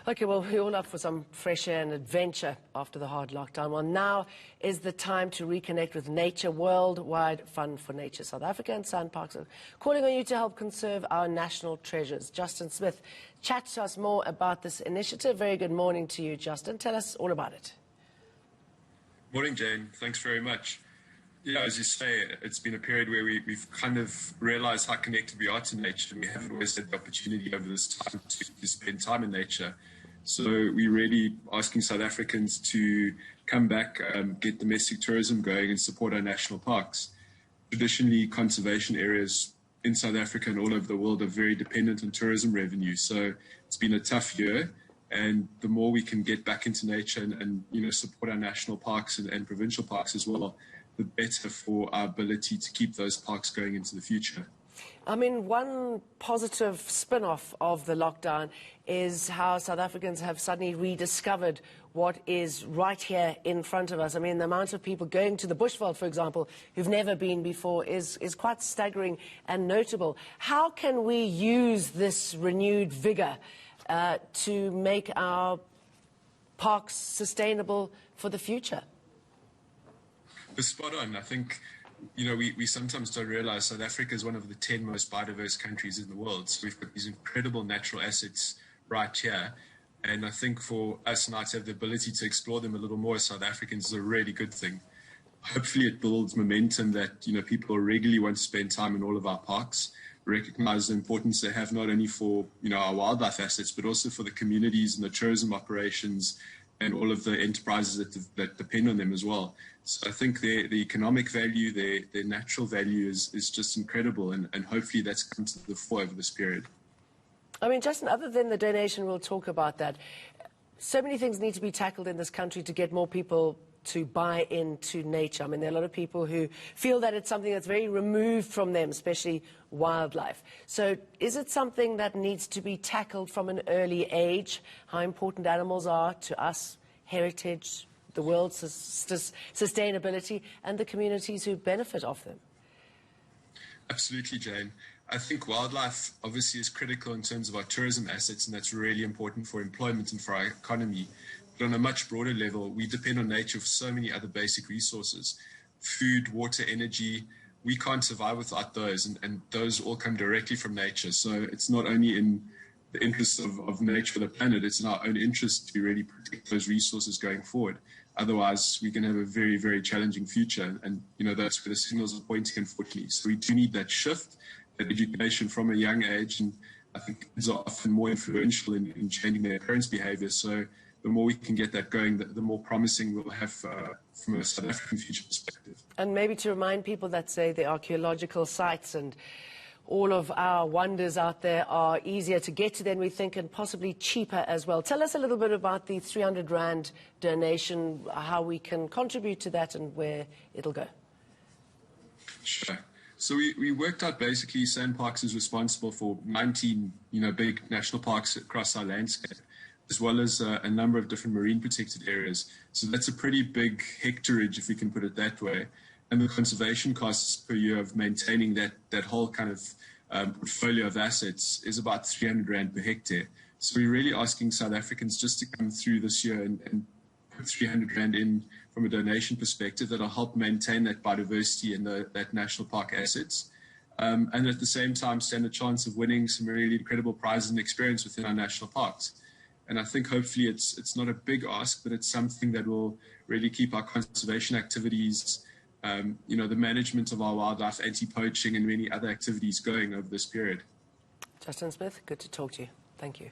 Okay, well, we're all up for some fresh air and adventure after the hard lockdown. Well, now is the time to reconnect with nature. Worldwide Fund for Nature South Africa and SanParks are calling on you to help conserve our national treasures. Justin Smith chats to us more about this initiative. Very good morning to you, Justin. Tell us all about it. Morning, Jane. Thanks very much. Yeah, as you say, it's been a period where we've kind of realized how connected we are to nature. We haven't always had the opportunity over this time to spend time in nature. So we're really asking South Africans to come back, get domestic tourism going and support our national parks. Traditionally, conservation areas in South Africa and all over the world are very dependent on tourism revenue. So it's been a tough year. And the more we can get back into nature and support our national parks and provincial parks as well, the better for our ability to keep those parks going into the future. I mean, one positive spin-off of the lockdown is how South Africans have suddenly rediscovered what is right here in front of us. I mean, the amount of people going to the bushveld, for example, who've never been before is quite staggering and notable. How can we use this renewed vigor to make our parks sustainable for the future? Spot on. I think, we sometimes don't realize South Africa is one of the 10 most biodiverse countries in the world. So we've got these incredible natural assets right here. And I think for us now to have the ability to explore them a little more as South Africans is a really good thing. Hopefully it builds momentum that, people regularly want to spend time in all of our parks, recognize the importance they have not only for, our wildlife assets, but also for the communities and the tourism operations and all of the enterprises that depend on them as well. So I think the economic value, their natural value is just incredible, and hopefully that's come to the fore over this period. I mean, Justin, other than the donation, we'll talk about that. So many things need to be tackled in this country to get more people to buy into nature. I mean, there are a lot of people who feel that it's something that's very removed from them, especially wildlife. So is it something that needs to be tackled from an early age, how important animals are to us, heritage, the world's sustainability, and the communities who benefit off them? Absolutely, Jane. I think wildlife obviously is critical in terms of our tourism assets, and that's really important for employment and for our economy. But on a much broader level, we depend on nature for so many other basic resources. Food, water, energy. We can't survive without those, and those all come directly from nature. So it's not only in the interest of nature for the planet, it's in our own interest to really protect those resources going forward. Otherwise, we can have a very, very challenging future. And, that's where the signals are pointing, unfortunately. So we do need that shift, that education from a young age. And I think kids are often more influential in changing their parents' behavior. So the more we can get that going, the more promising we'll have from a South African future perspective. And maybe to remind people that, say, the archaeological sites and all of our wonders out there are easier to get to than we think, and possibly cheaper as well. Tell us a little bit about the 300 Rand donation, how we can contribute to that and where it'll go. Sure. So we worked out basically SanParks is responsible for 19 big national parks across our landscape, as well as a number of different marine protected areas. So that's a pretty big hectareage, if we can put it that way. And the conservation costs per year of maintaining that whole kind of portfolio of assets is about 300 Rand per hectare. So we're really asking South Africans just to come through this year and put 300 Rand in from a donation perspective that'll help maintain that biodiversity and that national park assets. And at the same time, stand a chance of winning some really incredible prizes and experience within our national parks. And I think hopefully it's not a big ask, but it's something that will really keep our conservation activities, the management of our wildlife, anti-poaching and many other activities going over this period. Justin Smith, good to talk to you. Thank you.